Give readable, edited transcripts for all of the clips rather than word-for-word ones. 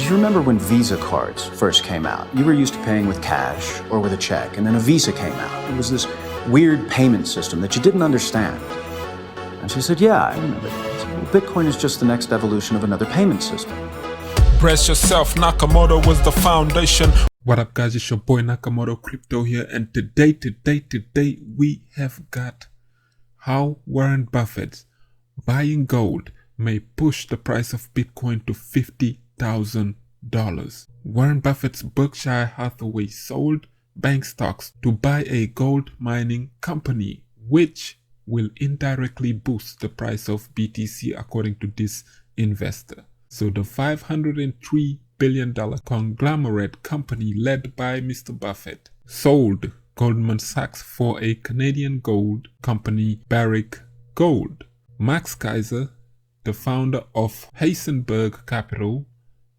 Do you remember when Visa cards first came out? You were used to paying with cash or with a check, and then a Visa came out. It was this weird payment system that you didn't understand. And she said, yeah, I remember that. Well, Bitcoin is just the next evolution of another payment system. Brace yourself, Nakamoto was the foundation. What up guys, it's your boy Nakamoto Crypto here, and today we have got how Warren Buffett buying gold may push the price of Bitcoin to $50,000. Warren Buffett's Berkshire Hathaway sold bank stocks to buy a gold mining company, which will indirectly boost the price of BTC according to this investor. So the $503 billion conglomerate company led by Mr. Buffett sold Goldman Sachs for a Canadian gold company, Barrick Gold. Max Keiser, the founder of Heisenberg Capital,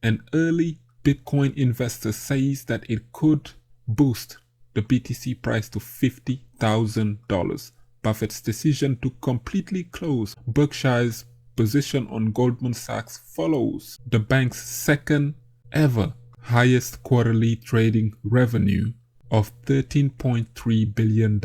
an early Bitcoin investor, says that it could boost the BTC price to $50,000. Buffett's decision to completely close Berkshire's position on Goldman Sachs follows the bank's second ever highest quarterly trading revenue of $13.3 billion.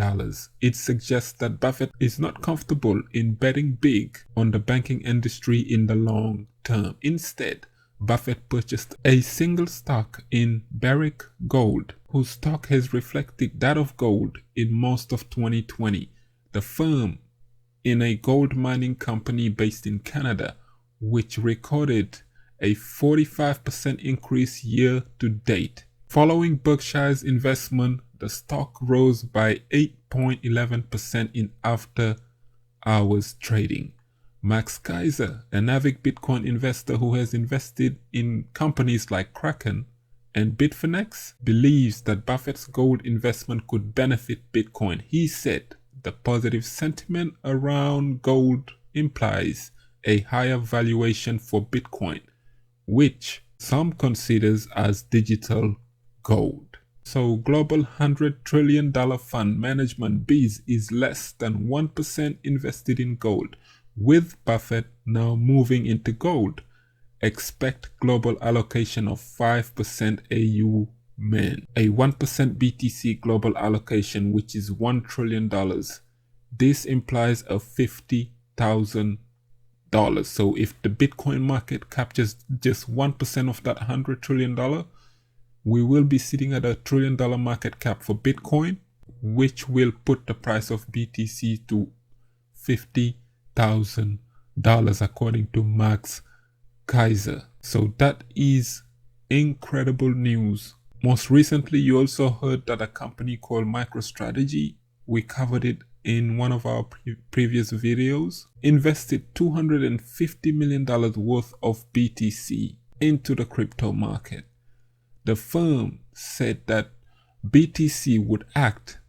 It suggests that Buffett is not comfortable in betting big on the banking industry in the long term. Instead, Buffett purchased a single stock in Barrick Gold, whose stock has reflected that of gold in most of 2020. The firm, in a gold mining company based in Canada, which recorded a 45% increase year to date. Following Berkshire's investment, the stock rose by 8.11% in after-hours trading. Max Keiser, an avid Bitcoin investor who has invested in companies like Kraken and Bitfinex, believes that Buffett's gold investment could benefit Bitcoin. He said, the positive sentiment around gold implies a higher valuation for Bitcoin, which some considers as digital gold. So global $100 trillion fund management Biz is less than 1% invested in gold, with Buffett now moving into gold. Expect global allocation of 5% AUM, a 1% BTC global allocation, which is $1 trillion. This implies a $50,000. So if the Bitcoin market captures just 1% of that $100 trillion, we will be sitting at a $1 trillion market cap for Bitcoin, which will put the price of BTC to $50,000 according to Max Keiser. So that is incredible news. Most recently, you also heard that a company called MicroStrategy, we covered it in one of our previous videos, invested $250 million worth of BTC into the crypto market. The firm said that BTC would act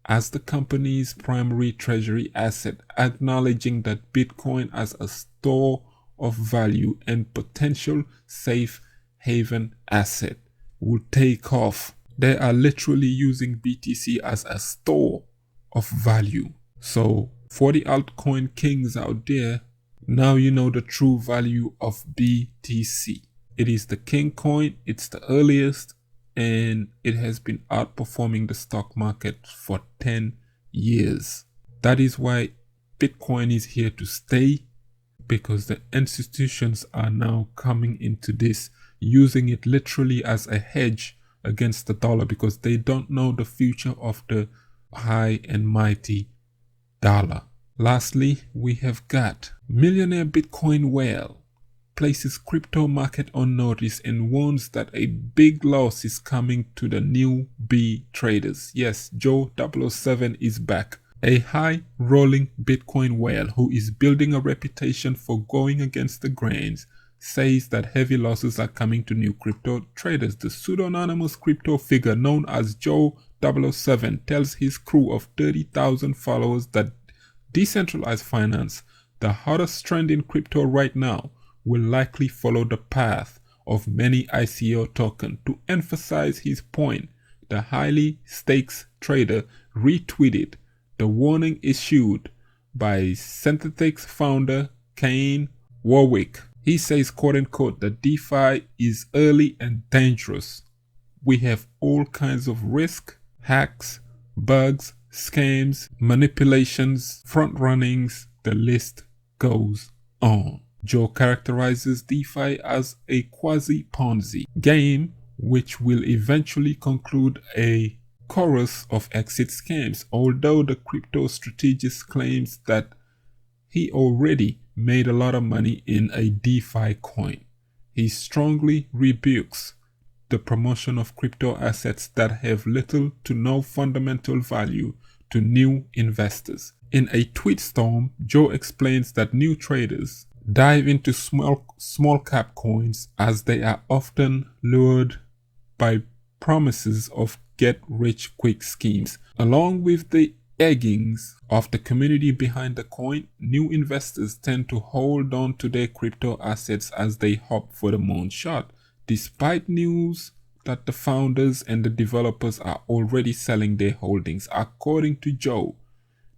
as the company's primary treasury asset, acknowledging that Bitcoin as a store of value and potential safe haven asset would take off. They are literally using BTC as a store of value. So for the altcoin kings out there, now you know the true value of BTC. It is the king coin, it's the earliest, and it has been outperforming the stock market for 10 years. That is why Bitcoin is here to stay, because the institutions are now coming into this, using it literally as a hedge against the dollar, because they don't know the future of the high and mighty dollar. Lastly, we have got Millionaire Bitcoin whale places crypto market on notice and warns that a big loss is coming to the newbie traders. Yes, Joe 007 is back. A high rolling Bitcoin whale who is building a reputation for going against the grains says that heavy losses are coming to new crypto traders. The pseudonymous crypto figure known as Joe 007 tells his crew of 30,000 followers that decentralized finance, the hottest trend in crypto right now, will likely follow the path of many ICO tokens. To emphasize his point, the highly stakes trader retweeted the warning issued by Synthetics founder Kane Warwick. He says, quote unquote, that DeFi is early and dangerous. We have all kinds of risk, hacks, bugs, scams, manipulations, front runnings, the list goes on. Joe characterizes DeFi as a quasi-Ponzi game, which will eventually conclude a chorus of exit scams, although the crypto strategist claims that he already made a lot of money in a DeFi coin. He strongly rebukes the promotion of crypto assets that have little to no fundamental value to new investors. In a tweet storm, Joe explains that new traders dive into small cap coins as they are often lured by promises of get-rich-quick schemes. Along with the eggings of the community behind the coin, new investors tend to hold on to their crypto assets as they hope for the moonshot, despite news that the founders and the developers are already selling their holdings. According to Joe,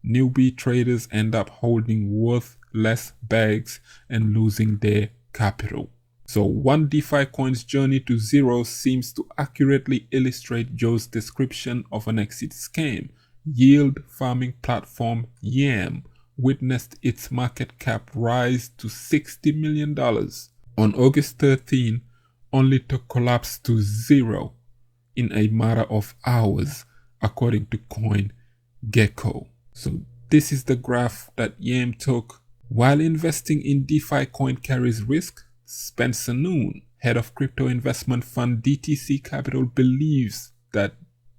newbie traders end up holding worthless bags and losing their capital. So one DeFi coin's journey to zero seems to accurately illustrate Joe's description of an exit scam. Yield farming platform Yam witnessed its market cap rise to $60 million on August 13, only to collapse to zero in a matter of hours, according to CoinGecko. So this is the graph that Yam took. While investing in DeFi coin carries risk, Spencer Noon, head of crypto investment fund DTC Capital, believes that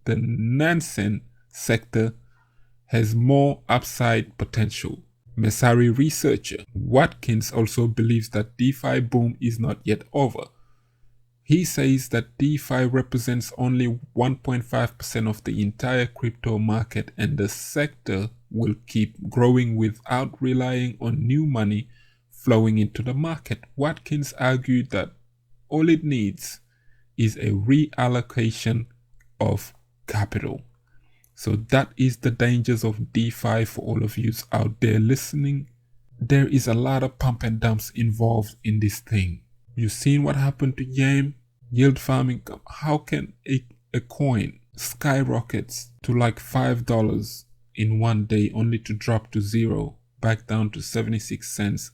the nascent sector has more upside potential. Messari researcher Watkins also believes that DeFi boom is not yet over. He says that DeFi represents only 1.5% of the entire crypto market and the sector will keep growing without relying on new money flowing into the market. Watkins argued that all it needs is a reallocation of capital. So that is the dangers of DeFi for all of you out there listening. There is a lot of pump and dumps involved in this thing. You've seen what happened to Yam, yield farming. How can a coin skyrockets to like $5 in one day only to drop to zero, back down to 76 cents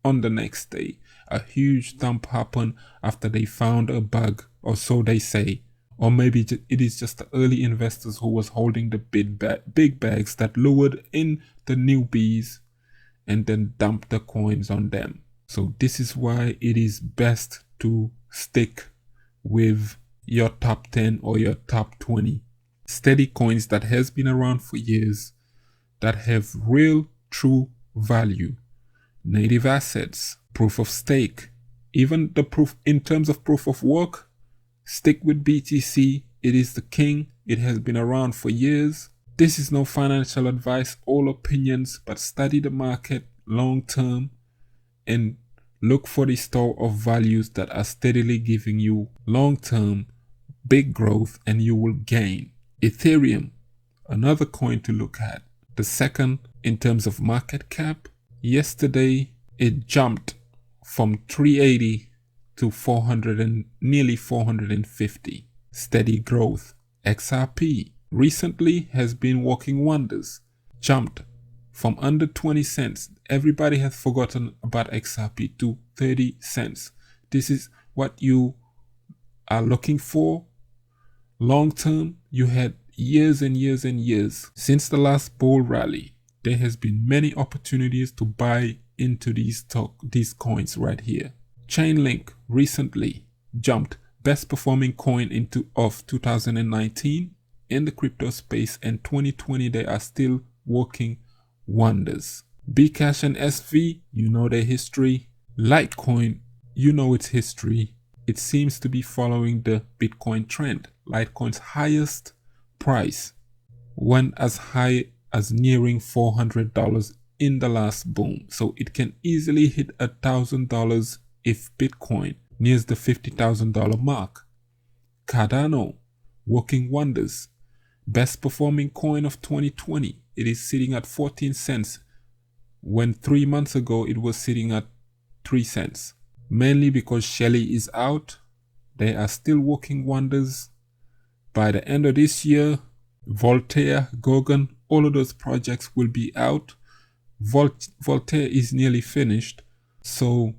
on the next day? A huge dump happened after they found a bug, or so they say. Or maybe it is just the early investors who was holding the big bags that lured in the newbies and then dumped the coins on them. So this is why it is best to stick with your top 10 or your top 20 steady coins that has been around for years, that have real true value, native assets, proof of stake, even the proof in terms of proof of work. Stick with BTC. It is the king. It has been around for years. This is no financial advice, all opinions, but study the market long term and look for the store of values that are steadily giving you long term big growth, and you will gain. Ethereum, another coin to look at. The second in terms of market cap. Yesterday it jumped from 380 to 400 and nearly 450. Steady growth. XRP recently has been working wonders. Jumped from under 20 cents. Everybody has forgotten about XRP to 30 cents. This is what you are looking for. Long term, you had years and years and years. Since the last bull rally, there has been many opportunities to buy into these coins right here. Chainlink recently jumped, best performing coin of 2019 in the crypto space, and 2020 they are still working wonders. Bcash and SV, you know their history. Litecoin, you know its history. It seems to be following the Bitcoin trend. Litecoin's highest price went as high as nearing $400 in the last boom. So it can easily hit $1,000 if Bitcoin nears the $50,000 mark. Cardano, working wonders. Best performing coin of 2020. It is sitting at 14 cents when 3 months ago it was sitting at 3 cents. Mainly because Shelley is out. They are still working wonders. By the end of this year, Voltaire, Gorgon, all of those projects will be out. Voltaire is nearly finished. So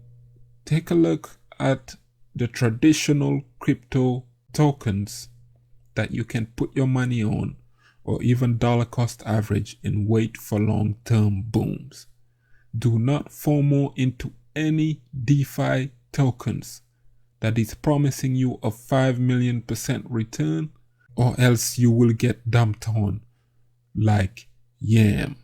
take a look at the traditional crypto tokens that you can put your money on, or even dollar cost average, and wait for long-term booms. Do not FOMO into any DeFi tokens that is promising you a 5 million % return, or else you will get dumped on like yam.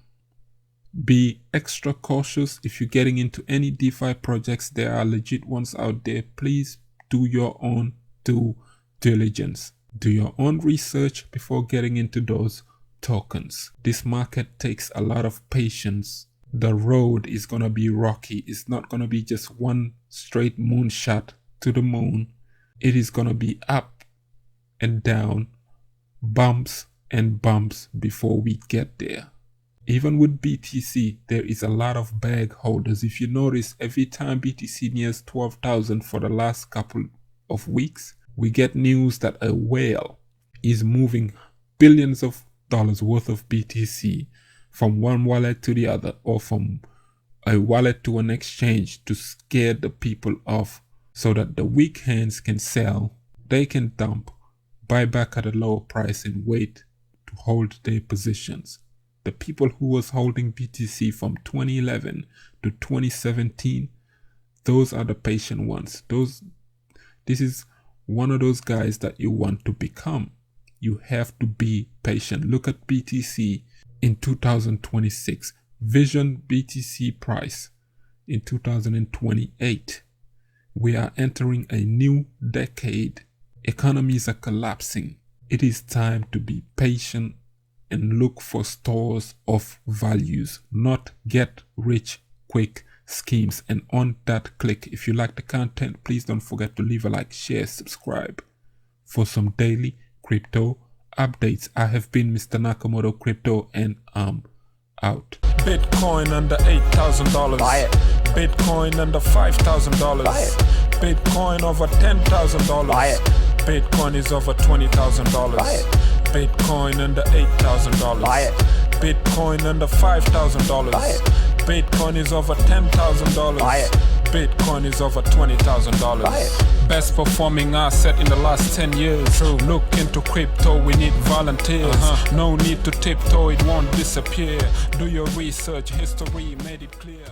Be extra cautious if you're getting into any DeFi projects. There are legit ones out there. Please do your own due diligence. Do your own research before getting into those tokens. This market takes a lot of patience. The road is going to be rocky. It's not going to be just one straight moonshot to the moon. It is going to be up and down, bumps and bumps before we get there. Even with BTC, there is a lot of bag holders. If you notice, every time BTC nears 12,000 for the last couple of weeks, we get news that a whale is moving billions of dollars worth of BTC from one wallet to the other, or from a wallet to an exchange, to scare the people off so that the weak hands can sell, they can dump, buy back at a lower price and wait to hold their positions. The people who was holding BTC from 2011 to 2017, those are the patient ones. This is one of those guys that you want to become. You have to be patient. Look at BTC in 2026. Vision BTC price in 2028. We are entering a new decade. Economies are collapsing. It is time to be patient and look for stores of values, not get rich quick schemes. And on that click, if you like the content, please don't forget to leave a like, share, subscribe for some daily crypto updates. I have been Mr. Nakamoto Crypto, and I'm out. Bitcoin under $8,000. Buy it. Bitcoin under $5,000. Buy it. Bitcoin over $10,000. Buy it. Bitcoin is over $20,000. Buy it. Bitcoin under $8,000. Buy it. Bitcoin under $5,000. Buy it. Bitcoin is over $10,000. Buy it. Bitcoin is over $20,000. Buy it. Best performing asset in the last 10 years. True. Look into crypto, we need volunteers. No need to tiptoe, it won't disappear. Do your research, history made it clear.